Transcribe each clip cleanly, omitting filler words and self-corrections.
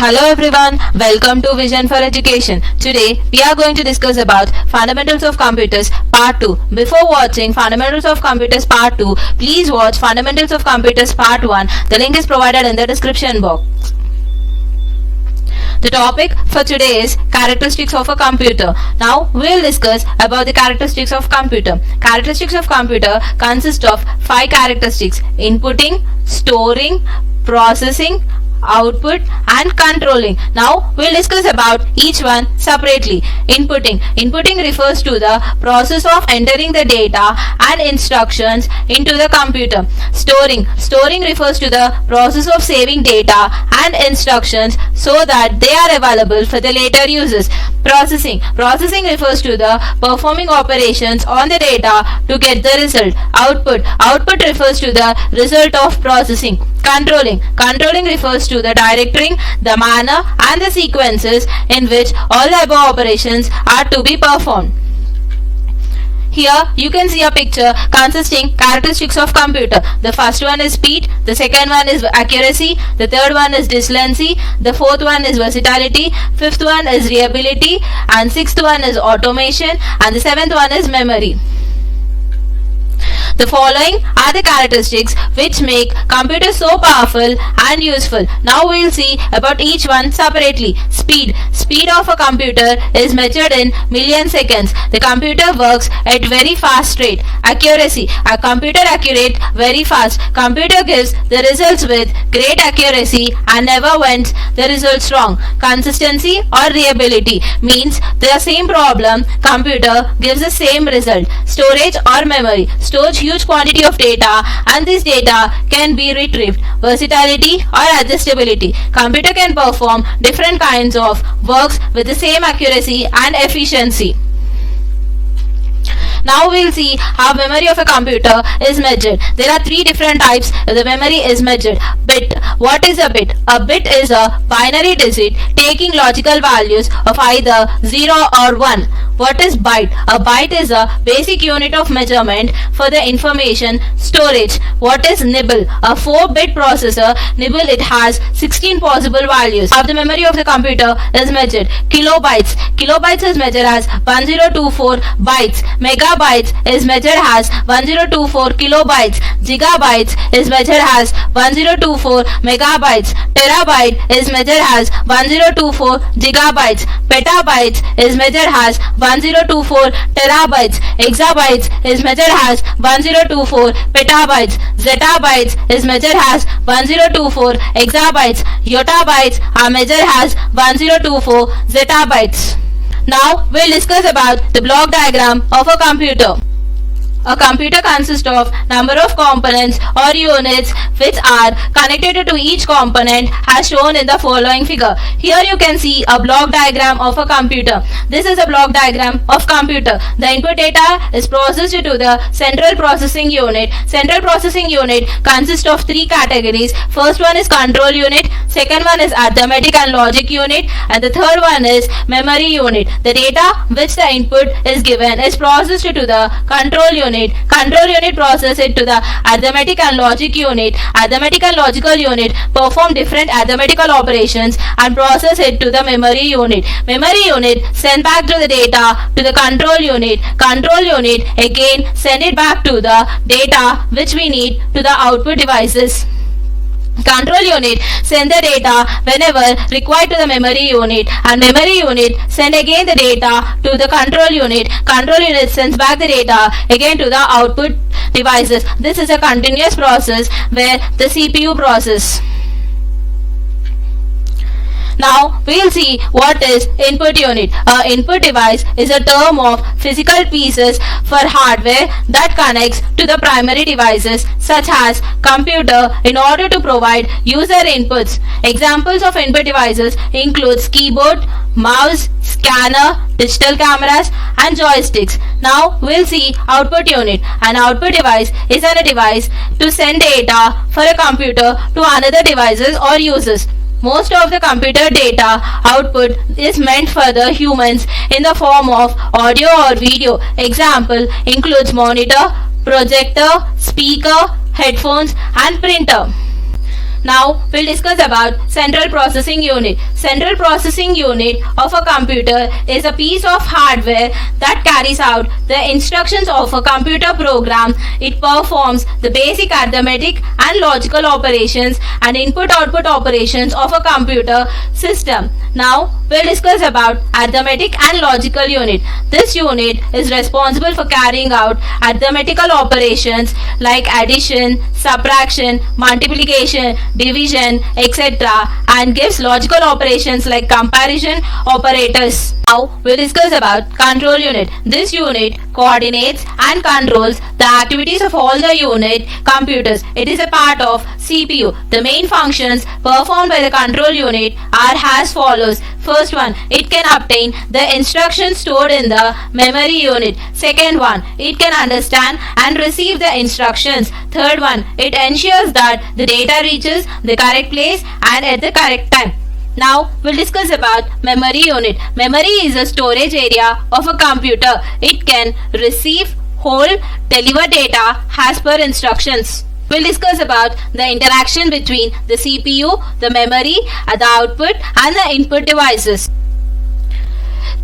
Hello everyone, welcome to Vision for Education. Today we are going to discuss about Fundamentals of Computers Part 2. Before watching Fundamentals of Computers Part 2, please watch Fundamentals of Computers Part 1. The link is provided in the description box. The topic for today is characteristics of a computer. Now we'll discuss about the characteristics of computer. Characteristics of computer consist of 5 characteristics: inputting, storing, processing, output and controlling. Now we'll discuss about each one separately. Inputting refers to the process of entering the data and instructions into the computer. Storing refers to the process of saving data and instructions so that they are available for the later users. Processing refers to the performing operations on the data to get the result. Output refers to the result of processing. Controlling refers to the directing, the manner and the sequences in which all the above operations are to be performed. Here you can see a picture consisting characteristics of computer. The first one is speed, the second one is accuracy, the third one is distance, the fourth one is versatility, fifth one is reliability, and sixth one is automation, and the seventh one is memory. The following are the characteristics which make computers so powerful and useful. Now we will see about each one separately. Speed of a computer is measured in milliseconds. The computer works at very fast rate. Accuracy. A computer accurate very fast. Computer gives the results with great accuracy and never went the results wrong. Consistency or reliability means the same problem computer gives the same result. Storage or memory. Stores huge quantity of data and this data can be retrieved. Versatility or adjustability. Computer can perform different kinds of works with the same accuracy and efficiency. Now we'll see how memory of a computer is measured. There are 3 different types the memory is measured. Bit. What is a bit? A bit is a binary digit taking logical values of either 0 or 1. What is byte? A byte is a basic unit of measurement for the information storage. What is nibble? A 4-bit processor. Nibble, it has 16 possible values. How the memory of the computer is measured. Kilobytes. Kilobytes is measured as 1024 bytes. Megabytes is measured as 1024 kilobytes. Gigabytes is measured as 1024 megabytes. Terabyte is measured as 1024 gigabytes. Petabytes is measured as 1024 terabytes. Exabytes is measured as 1024 petabytes. Zettabytes is measured as 1024 exabytes. Yottabytes are measured as 1024 zettabytes. Now we'll discuss about the block diagram of a computer. A computer consists of number of components or units which are connected to each component as shown in the following figure. Here you can see a block diagram of a computer. This is a block diagram of computer. The input data is processed to the central processing unit. Central processing unit consists of 3 categories. First one is control unit, second one is arithmetic and logic unit, and the third one is memory unit. The data which the input is given is processed to the control unit. Control unit process it to the arithmetic and logic unit. Arithmetic and logical unit perform different arithmetical operations and process it to the memory unit. Memory unit send back to the data to the control unit. Control unit again send it back to the data which we need to the output devices. Control unit send the data whenever required to the memory unit, and memory unit send again the data to the control unit. Control unit sends back the data again to the output devices. This is a continuous process where the CPU process. Now we'll see what is input unit. A input device is a term of physical pieces for hardware that connects to the primary devices such as computer in order to provide user inputs. Examples of input devices includes keyboard, mouse, scanner, digital cameras and joysticks. Now we'll see output unit. An output device is a device to send data for a computer to another devices or users. Most of the computer data output is meant for the humans in the form of audio or video. Example includes monitor, projector, speaker, headphones and printer. Now we'll discuss about central processing unit. Central processing unit of a computer is a piece of hardware that carries out the instructions of a computer program. It performs the basic arithmetic and logical operations and input-output operations of a computer system. Now we'll discuss about arithmetic and logical unit. This unit is responsible for carrying out arithmetical operations like addition, subtraction, multiplication, division, etc. and gives logical operations like comparison operators. Now we'll discuss about control unit. This unit coordinates and controls the activities of all the unit computers. It is a part of CPU. The main functions performed by the control unit are as follows. First one, it can obtain the instructions stored in the memory unit. Second one, it can understand and receive the instructions. Third one, it ensures that the data reaches the correct place and at the correct time. Now we'll discuss about memory unit. Memory is a storage area of a computer. It can receive, hold, deliver data as per instructions. We'll discuss about the interaction between the CPU, the memory, the output and the input devices.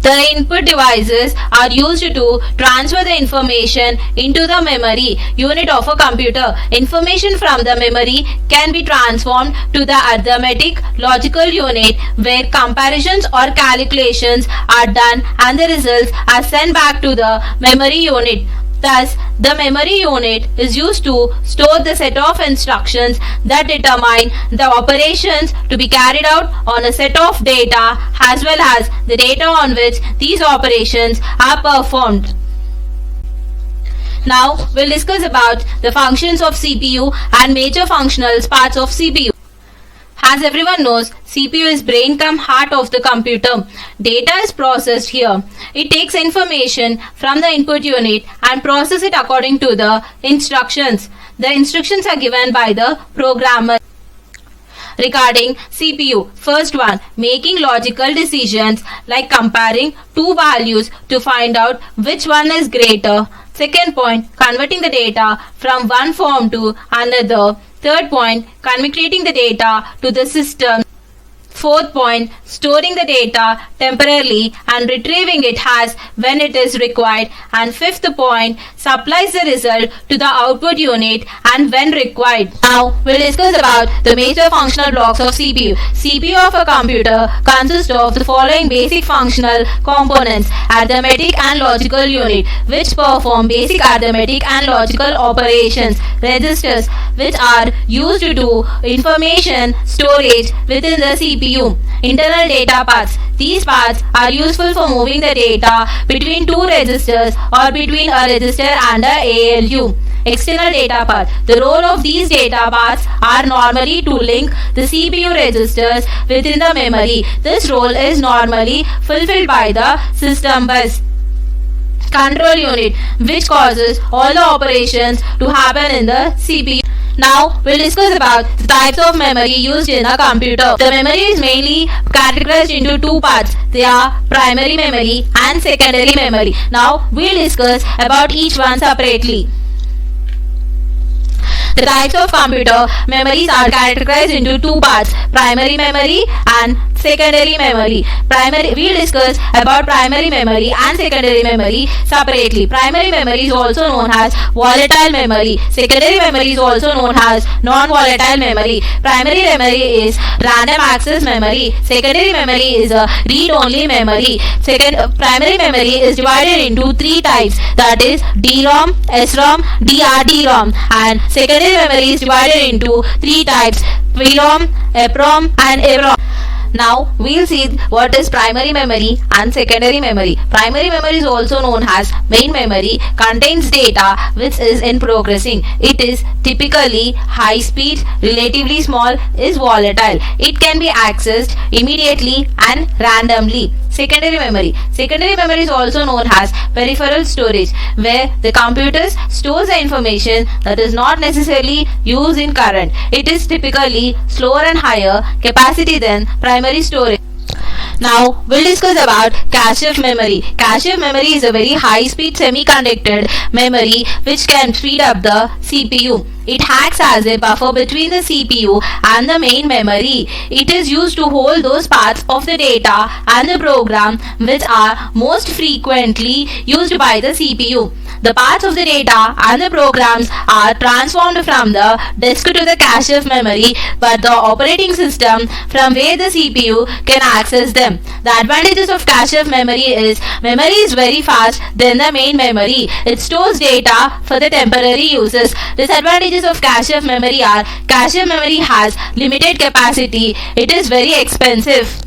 The input devices are used to transfer the information into the memory unit of a computer. Information from the memory can be transformed to the arithmetic logical unit where comparisons or calculations are done and the results are sent back to the memory unit. Thus, the memory unit is used to store the set of instructions that determine the operations to be carried out on a set of data as well as the data on which these operations are performed. Now, we'll discuss about the functions of CPU and major functional parts of CPU. As everyone knows, CPU is brain cum heart of the computer. Data is processed here. It takes information from the input unit and processes it according to the instructions. The instructions are given by the programmer. Regarding CPU, first one, making logical decisions like comparing two values to find out which one is greater. Second point, converting the data from one form to another. Third point, communicating the data to the system. Fourth point, storing the data temporarily and retrieving it as when it is required. And fifth point, supplies the result to the output unit and when required. Now we'll discuss about the major functional blocks of CPU. CPU of a computer consists of the following basic functional components: arithmetic and logical unit, which perform basic arithmetic and logical operations. Registers, which are used to do information storage within the CPU. Internal data paths. These paths are useful for moving the data between two registers or between a register and a ALU. External data path. The role of these data paths are normally to link the CPU registers within the memory. This role is normally fulfilled by the system bus. Control unit, which causes all the operations to happen in the CPU. Now we'll discuss about the types of memory used in a computer. The memory is mainly categorized into two parts. They are primary memory and secondary memory. Now we'll discuss about each one separately. The types of computer memories are categorized into two parts: primary memory and secondary memory. We'll discuss about primary memory and secondary memory separately. Primary memory is also known as volatile memory. Secondary memory is also known as non-volatile memory. Primary memory is random access memory. Secondary memory is a read-only memory. Primary memory is divided into three types, that is DROM, SROM, DRDROM, and secondary memory is divided into three types: PROM, EPROM and EPROM. Now we'll see what is primary memory and secondary memory. Primary memory is also known as main memory, contains data which is in progressing. It is typically high speed, relatively small, is volatile. It can be accessed immediately and randomly. Secondary memory. Secondary memory is also known as peripheral storage, where the computer stores the information that is not necessarily used in current. It is typically slower and higher capacity than primary storage. Now we'll discuss about cache memory. Cache memory is a very high speed semiconductor memory which can speed up the CPU. It acts as a buffer between the CPU and the main memory. It is used to hold those parts of the data and the program which are most frequently used by the CPU. The parts of the data and the programs are transformed from the disk to the cache of memory, but the operating system from where the CPU can access them. The advantages of cache of memory is very fast than the main memory. It stores data for the temporary uses. Disadvantages of cache of memory are cache of memory has limited capacity. It is very expensive.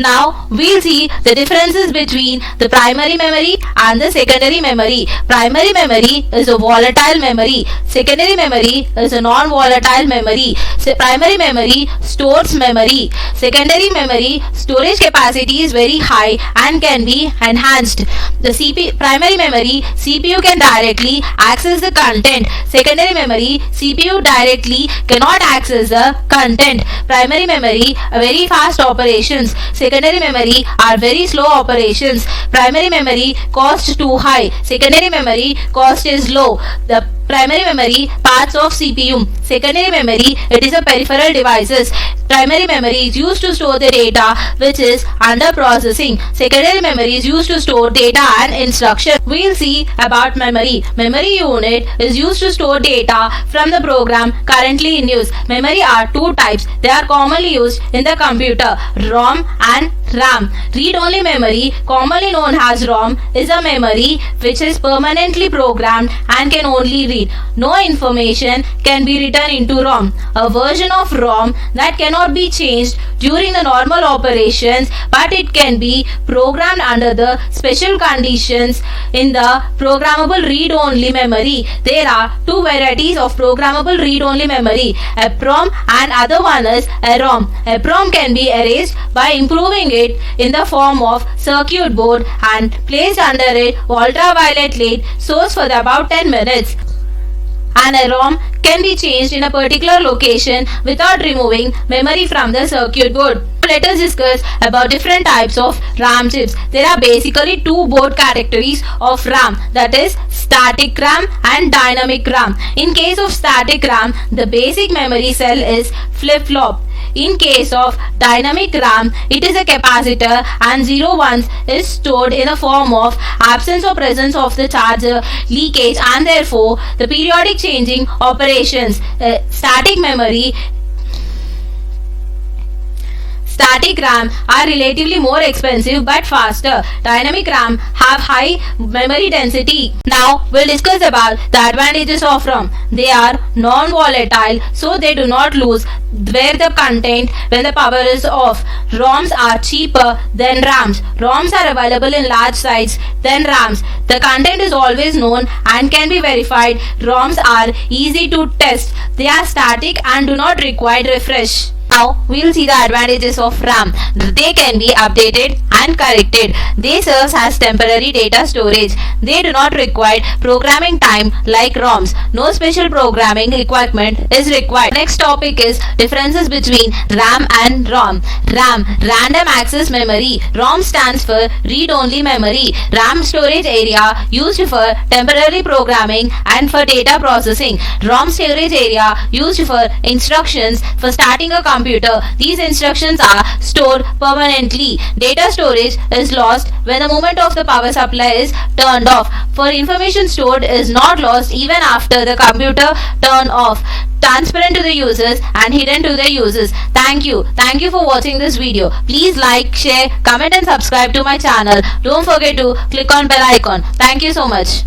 Now we'll see the differences between the primary memory and the secondary memory. Primary memory is a volatile memory. Secondary memory is a non-volatile memory. So primary memory stores memory. Secondary memory storage capacity is very high and can be enhanced. The primary memory CPU can directly access the content. Secondary memory CPU directly cannot access the content. Primary memory very fast operations. Secondary memory are very slow operations. Primary memory cost too high. Secondary memory cost is low. The primary memory parts of CPU. Secondary memory, it is a peripheral devices. Primary memory is used to store the data which is under processing. Secondary memory is used to store data and instruction. We'll see about memory. Memory unit is used to store data from the program currently in use. Memory are two types. They are commonly used in the computer, ROM and RAM. Read-only memory, commonly known as ROM, is a memory which is permanently programmed and can only read. No information can be written into ROM. A version of ROM that cannot be changed during the normal operations, but it can be programmed under the special conditions in the programmable read-only memory. There are two varieties of programmable read-only memory, EPROM and other one is EROM. EPROM can be erased by improving it in the form of circuit board and placed under a ultraviolet light source for about 10 minutes. And a ROM can be changed in a particular location without removing memory from the circuit board. Let us discuss about different types of RAM chips. There are basically two board categories of RAM, that is static RAM and dynamic RAM. In case of static RAM, the basic memory cell is flip-flop. In case of dynamic RAM, it is a capacitor and 0 1s is stored in the form of absence or presence of the charger leakage and therefore the periodic changing operations. Static RAM are relatively more expensive but faster. Dynamic RAM have high memory density. Now we'll discuss about the advantages of ROM. They are non-volatile, so they do not lose where the content when the power is off. ROMs are cheaper than RAMs. ROMs are available in large size than RAMs. The content is always known and can be verified. ROMs are easy to test. They are static and do not require refresh. Now we'll see the advantages of RAM. They can be updated and corrected. They serve as temporary data storage. They do not require programming time like ROMs. No special programming equipment is required. Next topic is differences between RAM and ROM. RAM, random access memory. ROM stands for read-only memory. RAM, storage area used for temporary programming and for data processing. ROM, storage area used for instructions for starting a computer. These instructions are stored permanently. Data storage is lost when the moment of the power supply is turned off. For information stored is not lost even after the computer turn off. Transparent to the users and hidden to the users. Thank you. Thank you for watching this video. Please like, share, comment and subscribe to my channel. Don't forget to click on bell icon. Thank you so much.